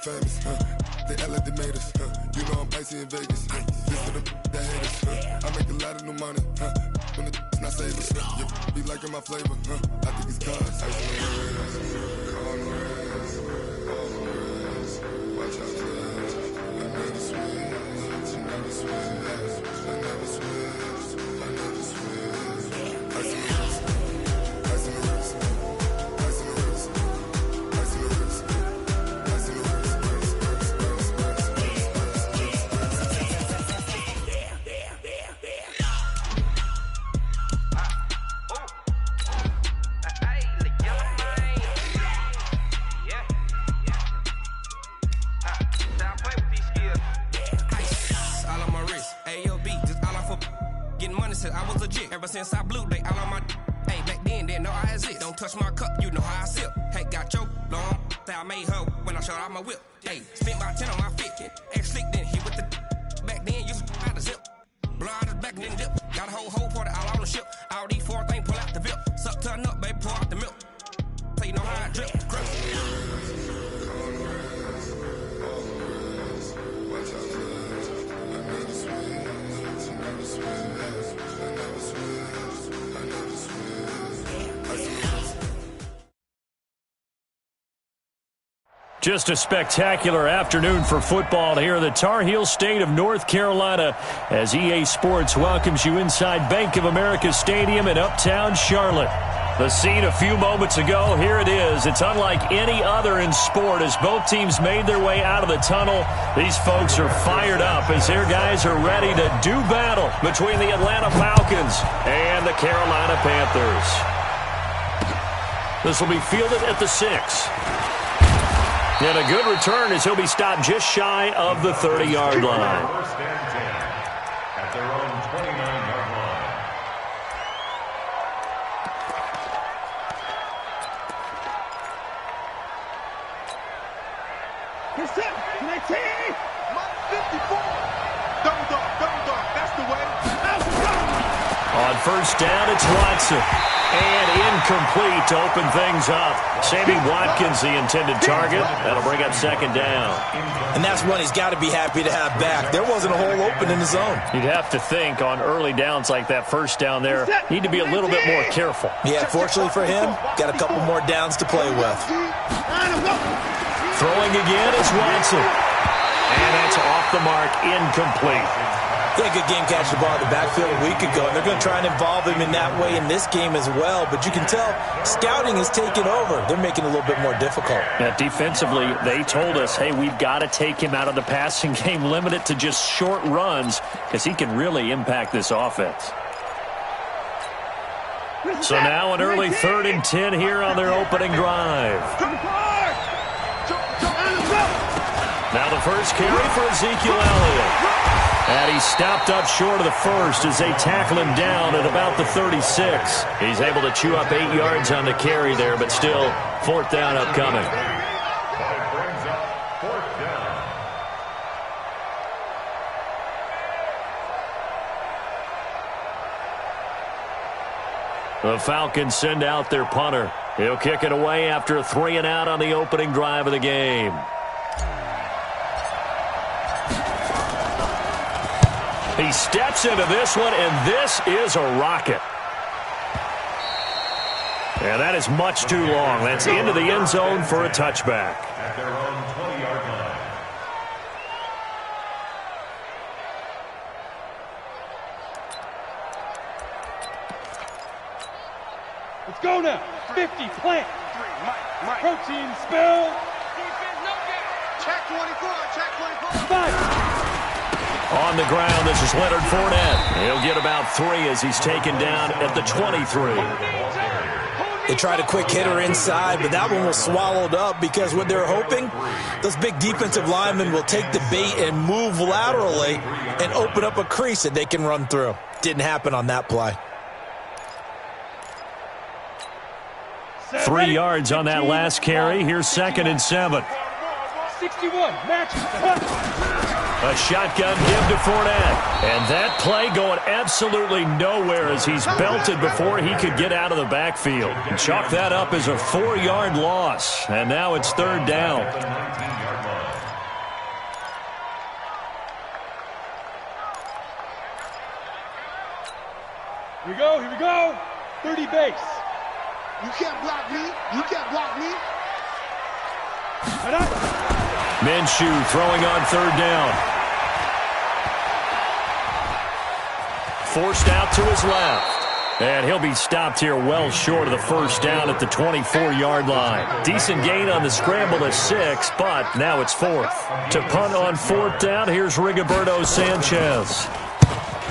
Famous, they act like they made us, you know I'm icy in Vegas, this for the that haters, I make a lot of new money, when the not save us, be liking my flavor, I think it's cause, ice on the wrist, on the wrist, watch out for that, I never switch, I never switch, I never switch, I never switch, ice on the wrist, ice on the wrist, ice on the wrist, ice on the wrist, ice on the wrist. I was legit ever since I blew they all on my hey back then didn't know I exist. Don't touch my cup, you know how I sip. Hey, got your long that I made her when I showed out my whip. Hey, spent about 10 on my fit. Ex slick then hit with the back then used to out the zip. Blow out his back and then dip. Got a whole party all on the ship. All these four things pull out the VIP. Suck turn up, baby, pour out the milk. So you know how I drip. Watch out for that. I never switch. I never switch. Just a spectacular afternoon for football here in the Tar Heel state of North Carolina as EA Sports welcomes you inside Bank of America Stadium in uptown Charlotte. The scene a few moments ago, here it is. It's unlike any other in sport as both teams made their way out of the tunnel. These folks are fired up as their guys are ready to do battle between the Atlanta Falcons and the Carolina Panthers. This will be fielded at the 6. And a good return as he'll be stopped just shy of the 30-yard line. First and 10 at their own 29-yard line. He's set. 19. 54. Double dog. That's the way. On first down, it's Watson. And incomplete to open things up. Sammy Watkins, the intended target. That'll bring up second down. And that's one he's got to be happy to have back. There wasn't a hole open in the zone. You'd have to think on early downs like that first down there, need to be a little bit more careful. Yeah, fortunately for him, got a couple more downs to play with. Throwing again is Watson. And that's off the mark, incomplete. He had a good game catching the ball in the backfield a week ago, and they're going to try and involve him in that way in this game as well. But you can tell scouting is taking over. They're making it a little bit more difficult. Yeah, defensively, they told us, hey, we've got to take him out of the passing game, limit it to just short runs, because he can really impact this offense. So now an early 3rd and 10 here on their opening drive. Now the first carry for Ezekiel Elliott. And he's stopped up short of the first as they tackle him down at about the 36. He's able to chew up 8 yards on the carry there, but still 4th down upcoming. That brings up 4th down. The Falcons send out their punter. He'll kick it away after a 3-and-out on the opening drive of the game. He steps into this one, and this is a rocket. And that is much too long. That's into the end zone for a touchback. At their own 20-yard line. Let's go now. 50, plant. Protein spill. Check 24, check 24. 5. On the ground, this is Leonard Fournette. He'll get about 3 as he's taken down at the 23. They tried a quick hitter inside, but that one was swallowed up because what they're hoping, those big defensive linemen will take the bait and move laterally and open up a crease that they can run through. Didn't happen on that play. 3 yards on that last carry. Here's 2nd and 7. 61, matches. A shotgun give to Fournette. And that play going absolutely nowhere as he's belted before he could get out of the backfield. And chalk that up as a 4-yard loss. And now it's 3rd down. Here we go. 30 base. You can't block me. Minshew throwing on third down. Forced out to his left. And he'll be stopped here well short of the first down at the 24-yard line. Decent gain on the scramble to 6, but now it's 4th. To punt on 4th down, here's Rigoberto Sanchez.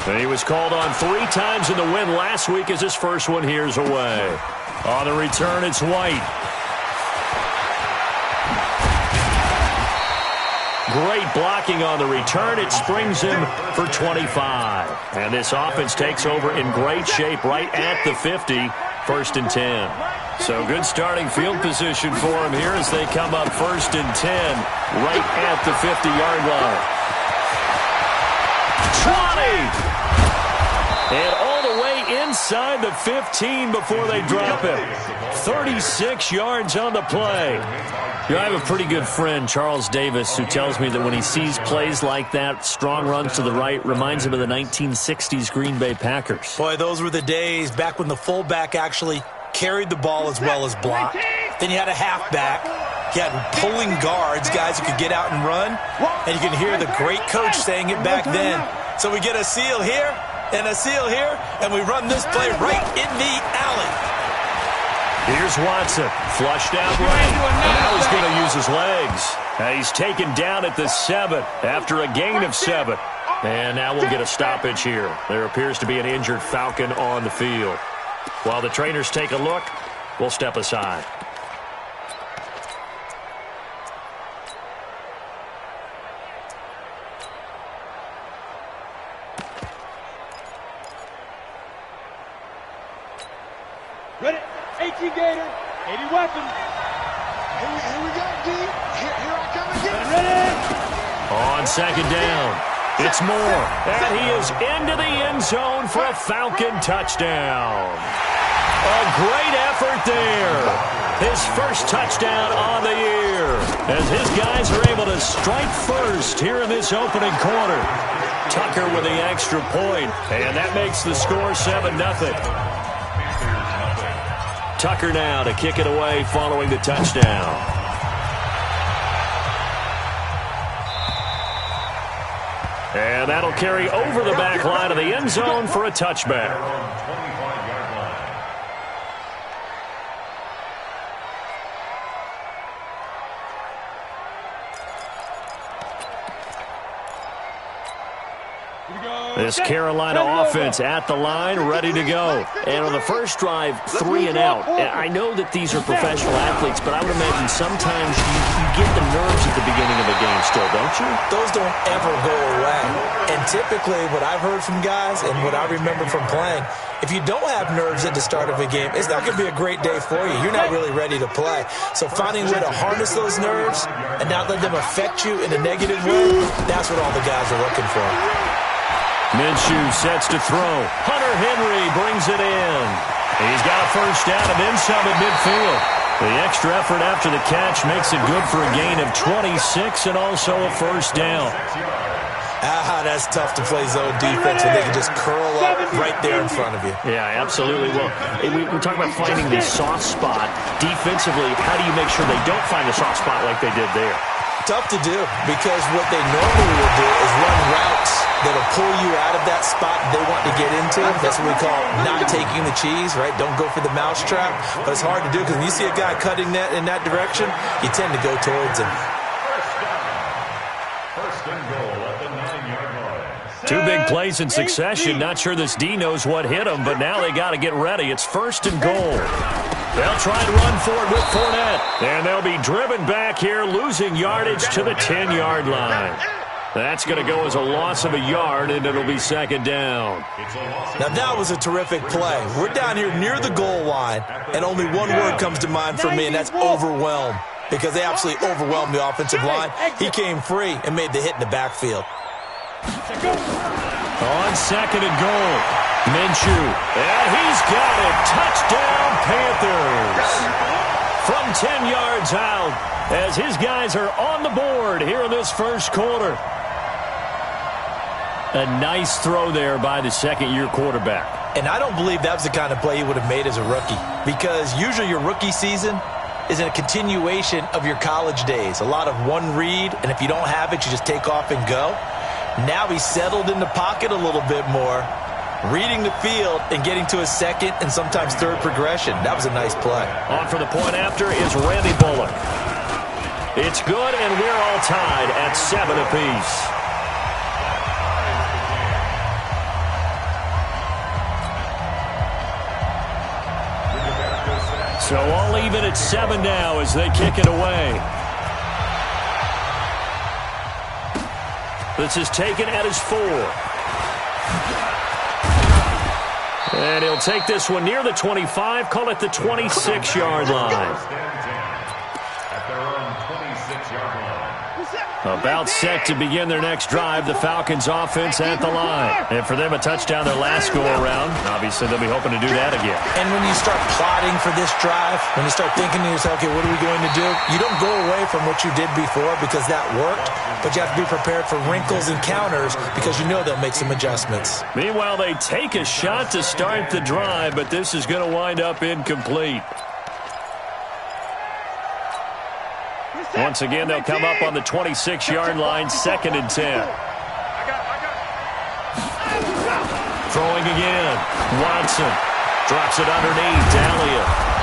And he was called on 3 times in the win last week as his first one here's away. On the return, it's White. Great blocking on the return. It springs him for 25. And this offense takes over in great shape right at the 50, 1st and 10. So good starting field position for him here as they come up 1st and 10 right at the 50-yard line. 20! And all the way inside the 15 before they drop him. 36 yards on the play. You know, I have a pretty good friend, Charles Davis, who tells me that when he sees plays like that, strong runs to the right, reminds him of the 1960s Green Bay Packers. Boy, those were the days back when the fullback actually carried the ball as well as blocked. Then you had a halfback. You had pulling guards, guys who could get out and run. And you can hear the great coach saying it back then. So we get a seal here and a seal here, and we run this play right in the alley. Here's Watson, flushed out right. Now he's going to use his legs. And he's taken down at the 7 after a gain of 7. And now we'll get a stoppage here. There appears to be an injured Falcon on the field. While the trainers take a look, we'll step aside. Ready? 18 Gator, 80 weapon. Here we go, D. Here I come again. Ready? On 2nd down, it's Moore. And he is into the end zone for a Falcon touchdown. A great effort there. His first touchdown on the year. As his guys are able to strike first here in this opening quarter. Tucker with the extra point, and that makes the score 7-0. Tucker now to kick it away following the touchdown. And that'll carry over the back line of the end zone for a touchback. This Carolina offense at the line, ready to go. And on the first drive, 3 and out. And I know that these are professional athletes, but I would imagine sometimes you get the nerves at the beginning of a game still, don't you? Those don't ever go away. And typically what I've heard from guys and what I remember from playing, if you don't have nerves at the start of a game, it's not going to be a great day for you. You're not really ready to play. So finding a way to harness those nerves and not let them affect you in a negative way, that's what all the guys are looking for. Minshew sets to throw. Hunter Henry brings it in. He's got a first down and then some at midfield. The extra effort after the catch makes it good for a gain of 26 and also a first down. That's tough to play zone defense when they can just curl up right there in front of you. Yeah, absolutely. Well, we're talking about finding the soft spot. Defensively, how do you make sure they don't find the soft spot like they did there? Tough to do because what they normally will do is run routes that'll pull you out of that spot they want to get into. That's what we call not taking the cheese, right? Don't go for the mousetrap. But it's hard to do because when you see a guy cutting that in that direction, you tend to go towards him. First and goal at the 9-yard line. 2 big plays in succession. Not sure this D knows what hit him, but now they got to get ready. It's 1st and goal. They'll try and run for it with Fournette. And they'll be driven back here, losing yardage to the 10-yard line. That's going to go as a loss of a yard, and it'll be 2nd down. Now, that was a terrific play. We're down here near the goal line, and only one word comes to mind for me, and that's overwhelmed, because they absolutely overwhelmed the offensive line. He came free and made the hit in the backfield. On 2nd and goal, Minshew, and he's got it. Touchdown, Panthers. From 10 yards out, as his guys are on the board here in this first quarter. A nice throw there by the second-year quarterback. And I don't believe that was the kind of play he would have made as a rookie, because usually your rookie season is a continuation of your college days. A lot of one read, and if you don't have it, you just take off and go. Now he's settled in the pocket a little bit more, reading the field and getting to his second and sometimes third progression. That was a nice play. On for the point after is Randy Bullock. It's good, and we're all tied at 7 apiece. So all even at 7 now as they kick it away. This is taken at his 4. And he'll take this one near the 25, call it the 26-yard line. At their own 26-yard line. About set to begin their next drive, the Falcons offense at the line. And for them, a touchdown their last go-around. Obviously, they'll be hoping to do that again. And when you start plotting for this drive, when you start thinking to yourself, okay, what are we going to do? You don't go away from what you did before because that worked, but you have to be prepared for wrinkles and counters because you know they'll make some adjustments. Meanwhile, they take a shot to start the drive, but this is going to wind up incomplete. Once again, they'll come up on the 26-yard line, 2nd and 10. Throwing again. Watson drops it underneath. Elliott.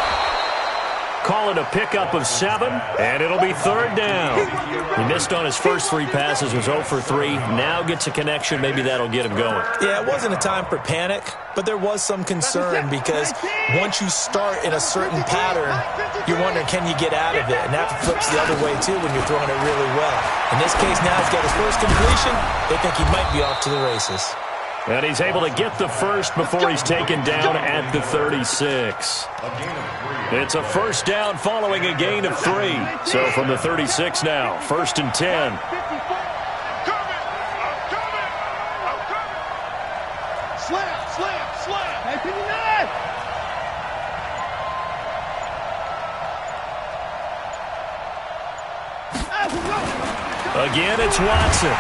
Call it a pickup of 7, and it'll be 3rd down. He missed on his first 3 passes, was 0 for 3. Now gets a connection. Maybe that'll get him going. Yeah, it wasn't a time for panic, but there was some concern because once you start in a certain pattern, you're wondering, can you get out of it? And that flips the other way, too, when you're throwing it really well. In this case, now he's got his first completion. They think he might be off to the races. And he's able to get the first before he's taken down at the 36. It's a first down following a gain of 3. So from the 36 now, 1st and 10. Again, it's Watson.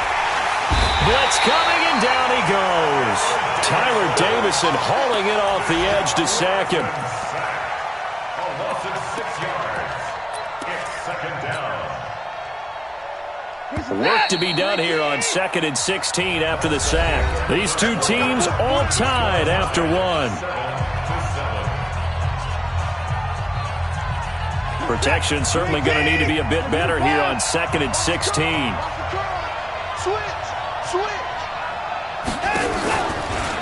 Blitz coming, and down he goes. Tyler Davison hauling it off the edge to sack him. A loss of 6 yards. It's 2nd down. Work to be done here on 2nd and 16 after the sack. These two teams all tied after 1. Protection certainly going to need to be a bit better here on 2nd and 16.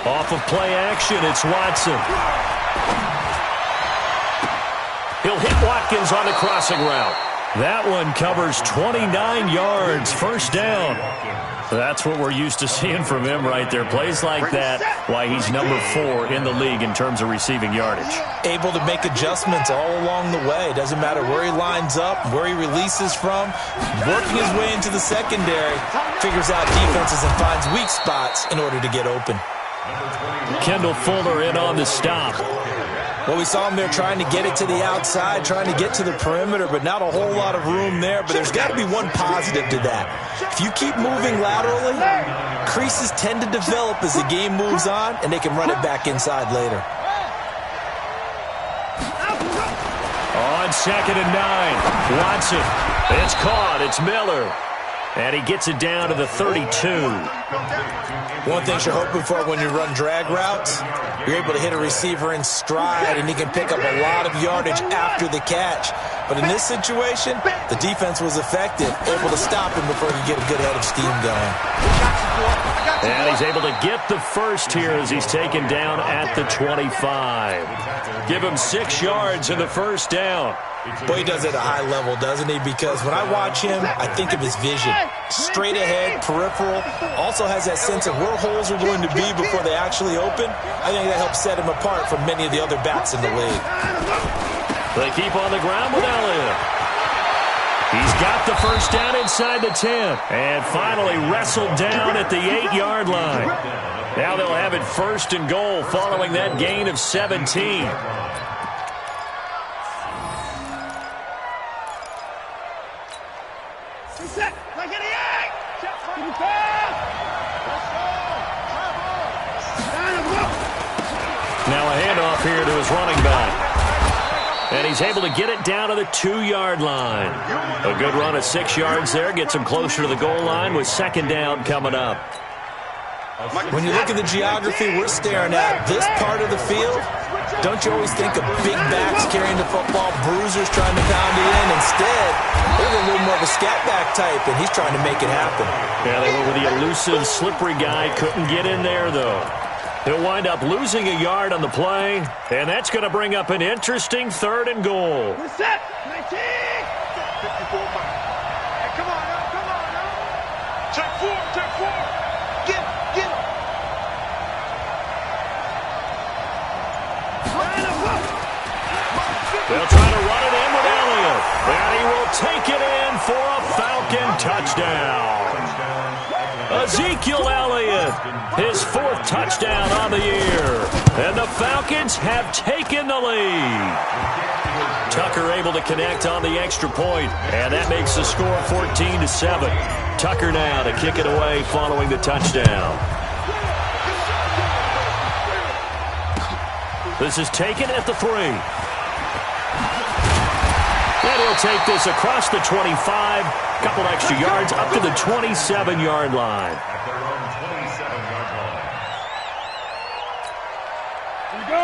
Off of play action, it's Watson. He'll hit Watkins on the crossing route. That one covers 29 yards, 1st down. That's what we're used to seeing from him right there. Plays like that, why he's number 4 in the league in terms of receiving yardage. Able to make adjustments all along the way. Doesn't matter where he lines up, where he releases from. Working his way into the secondary, figures out defenses and finds weak spots in order to get open. Kendall Fuller in on the stop. Well, we saw him there trying to get it to the outside, trying to get to the perimeter, but not a whole lot of room there. But there's got to be one positive to that. If you keep moving laterally, creases tend to develop as the game moves on, and they can run it back inside later. On 2nd and 9, Watson. It's caught. It's Miller. And he gets it down to the 32. One thing you're hoping for when you run drag routes, you're able to hit a receiver in stride, and he can pick up a lot of yardage after the catch. But in this situation, the defense was effective, able to stop him before he could get a good head of steam going. And he's able to get the first here as he's taken down at the 25. Give him 6 yards in the 1st down. Boy, he does it at a high level, doesn't he? Because when I watch him, I think of his vision. Straight ahead, peripheral, also has that sense of where holes are going to be before they actually open. I think that helps set him apart from many of the other backs in the league. They keep on the ground with Elliott. He's got the first down inside the 10. And finally wrestled down at the 8-yard line. Now they'll have it 1st and goal following that gain of 17. Now a handoff here to his running back. And he's able to get it down to the 2-yard line. A good run of 6 yards there. Gets him closer to the goal line with second down coming up. When you look at the geography we're staring at, this part of the field, don't you always think of big backs carrying the football, bruisers trying to pound it in? Instead, they're a little more of a scat back type, and he's trying to make it happen. Yeah, they went with the elusive, slippery guy. Couldn't get in there, though. He'll wind up losing a yard on the play, and that's going to bring up an interesting 3rd and goal. We're set. 19. 54 miles. Hey, come on now. Check 4. Get it. They'll try to run it in with Elliott, and he will take it in for a Falcon touchdown. Ezekiel Elliott, his 4th touchdown on the year. And the Falcons have taken the lead. Tucker able to connect on the extra point, and that makes the score 14-7. Tucker now to kick it away following the touchdown. This is taken at the 3. And he'll take this across the 25. Couple extra yards up to the 27-yard line.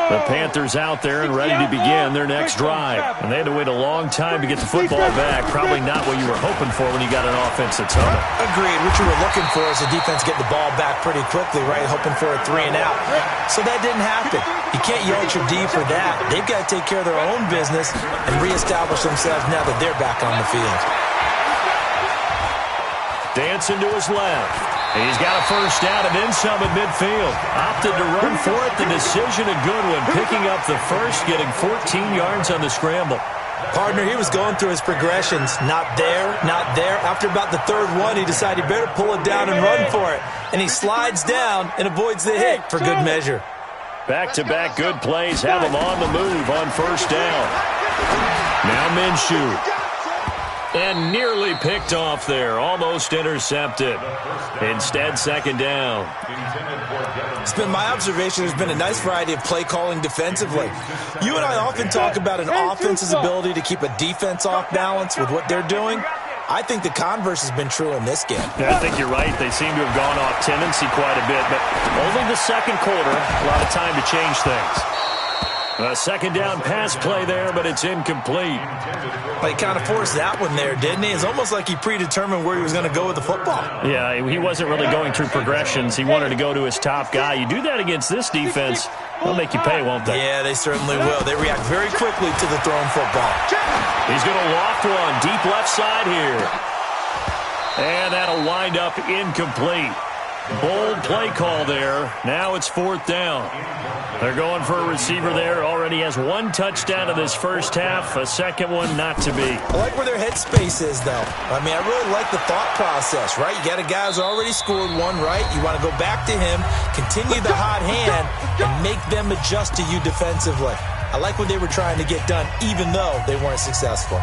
The Panthers out there and ready to begin their next drive. And they had to wait a long time to get the football back. Probably not what you were hoping for when you got an offense that's humming. Agreed. What you were looking for is the defense get the ball back pretty quickly, right? Hoping for a 3 and out. So that didn't happen. You can't yell at your D for that. They've got to take care of their own business and reestablish themselves now that they're back on the field. Dancing to his left. He's got a first down and then some at midfield. Opted to run for it. The decision a good one. Picking up the first, getting 14 yards on the scramble. Partner, he was going through his progressions. Not there, not there. After about the 3rd one, he decided he better pull it down and run for it. And he slides down and avoids the hit for good measure. Back-to-back good plays have him on the move on first down. Now Minshew. And nearly picked off there. Almost intercepted. Instead, second down. It's been my observation there's been a nice variety of play calling defensively. You and I often talk about an offense's ability to keep a defense off balance with what they're doing. I think the converse has been true in this game. Yeah, I think you're right. They seem to have gone off tendency quite a bit, but only the second quarter, a lot of time to change things. A second down pass play there, but it's incomplete. He kind of forced that one there, didn't he? It's almost like he predetermined where he was going to go with the football. Yeah, he wasn't really going through progressions. He wanted to go to his top guy. You do that against this defense, they'll make you pay, won't they? Yeah, they certainly will. They react very quickly to the thrown football. He's going to loft one deep left side here. And that'll wind up incomplete. Bold play call there. Now it's 4th down. They're going for a receiver there. Already has 1 touchdown in this first half. A second one not to be. I like where their headspace is, though. I mean, I really like the thought process, right? You got a guy who's already scored 1, right? You want to go back to him, continue the hot hand, and make them adjust to you defensively. I like what they were trying to get done, even though they weren't successful.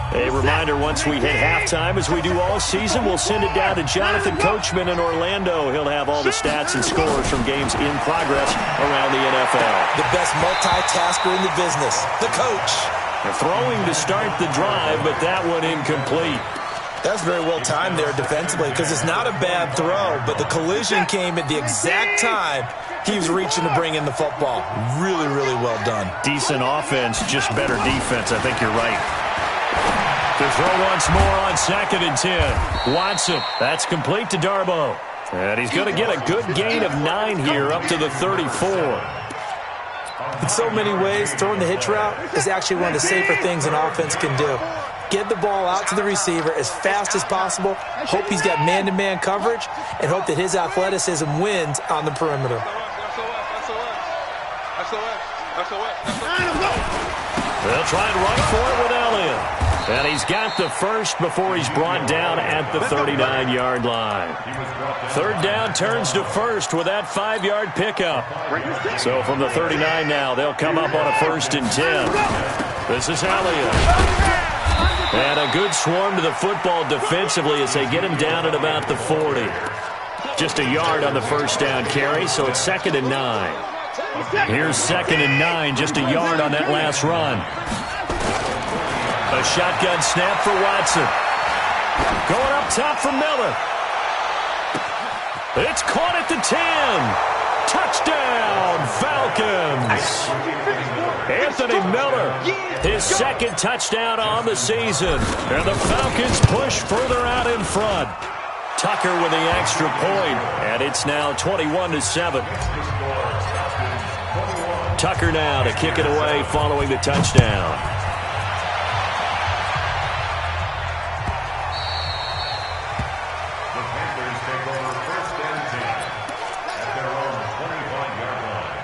A reminder, once we hit halftime, as we do all season, we'll send it down to Jonathan Coachman in Orlando. He'll have all the stats and scores from games in progress around the NFL. The best multitasker in the business, the coach. They're throwing to start the drive, but that one incomplete. That's very well timed there defensively because it's not a bad throw, but the collision came at the exact time he was reaching to bring in the football. Really, really well done. Decent offense, just better defense. I think you're right. To throw once more on 2nd and 10. Watson, that's complete to Darboh. And he's going to get a good gain of 9 here up to the 34. In so many ways, throwing the hitch route is actually one of the safer things an offense can do. Get the ball out to the receiver as fast as possible, hope he's got man-to-man coverage, and hope that his athleticism wins on the perimeter. They'll try and run for it with Elliott. And he's got the first before he's brought down at the 39-yard line. 3rd down turns to first with that 5-yard pickup. So from the 39 now, they'll come up on a 1st and 10. This is Elliott. And a good swarm to the football defensively as they get him down at about the 40. Just a yard on the first down carry, so it's 2nd and 9. Here's 2nd and 9, just a yard on that last run. A shotgun snap for Watson. Going up top for Miller. It's caught at the 10. Touchdown, Falcons. Anthony Miller, his 2nd touchdown on the season. And the Falcons push further out in front. Tucker with the extra point, and it's now 21-7. Tucker now to kick it away following the touchdown. The Panthers take over 1st and 10 at their own 25-yard line.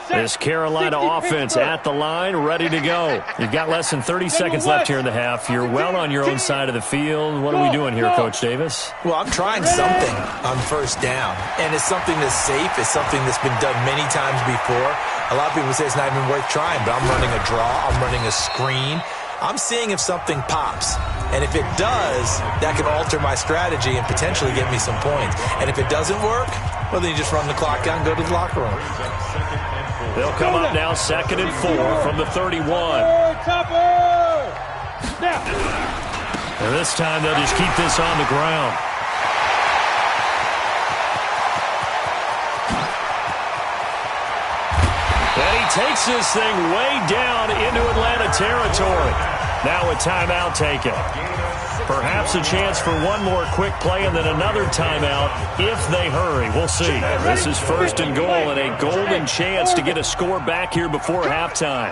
This Carolina offense at the line, ready to go. You've got less than 30 seconds left here in the half. You're well on your own side of the field. What are we doing here, Coach Davis? Well, I'm trying something on 1st down, and it's something that's safe. It's something that's been done many times before. A lot of people say it's not even worth trying, but I'm running a draw. I'm running a screen. I'm seeing if something pops. And if it does, that can alter my strategy and potentially get me some points. And if it doesn't work, well, then you just run the clock out and go to the locker room. They'll come up now 2nd and 4 from the 31. And this time they'll just keep this on the ground. And he takes this thing way down into Atlanta territory. Now a timeout taken. Perhaps a chance for one more quick play and then another timeout if they hurry. We'll see. This is 1st and goal and a golden chance to get a score back here before halftime.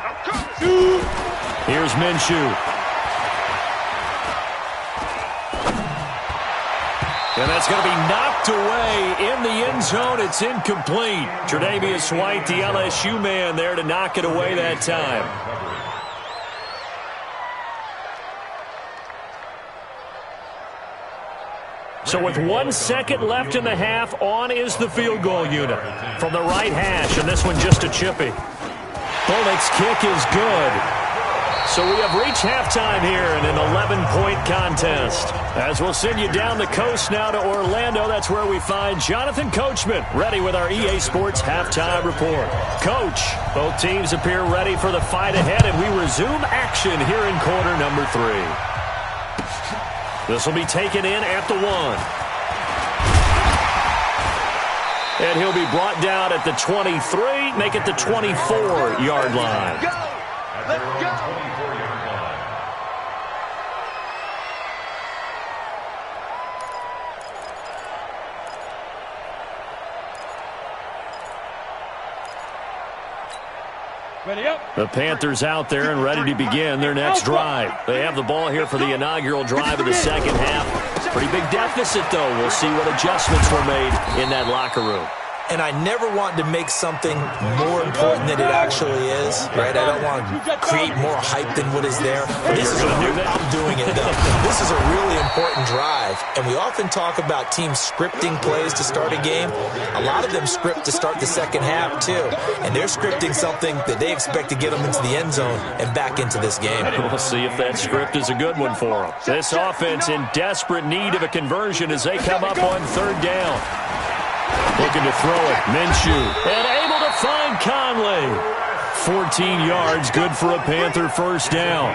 Here's Minshew. And that's going to be knocked away in the end zone. It's incomplete. Tre'Davious White, the LSU man, there to knock it away that time. So with 1 second left in the half, on is the field goal unit from the right hash, and this one just a chippy. Bullock's kick is good. So we have reached halftime here in an 11-point contest. As we'll send you down the coast now to Orlando, that's where we find Jonathan Coachman, ready with our EA Sports Halftime Report. Coach, both teams appear ready for the fight ahead, and we resume action here in quarter number 3. This will be taken in at the 1. And he'll be brought down at the 23, make it the 24-yard line. Go! Let's go! The Panthers out there and ready to begin their next drive. They have the ball here for the inaugural drive of the second half. Pretty big deficit, though. We'll see what adjustments were made in that locker room. And I never want to make something more important than it actually is, right? I don't want to create more hype than what is there. But this is I'm doing it, though. This is a really important drive. And we often talk about teams scripting plays to start a game. A lot of them script to start the second half, too. And they're scripting something that they expect to get them into the end zone and back into this game. We'll see if that script is a good one for them. This offense in desperate need of a conversion as they come up on 3rd down. Looking to throw it. Minshew. And able to find Conley. 14 yards, good for a Panther first down.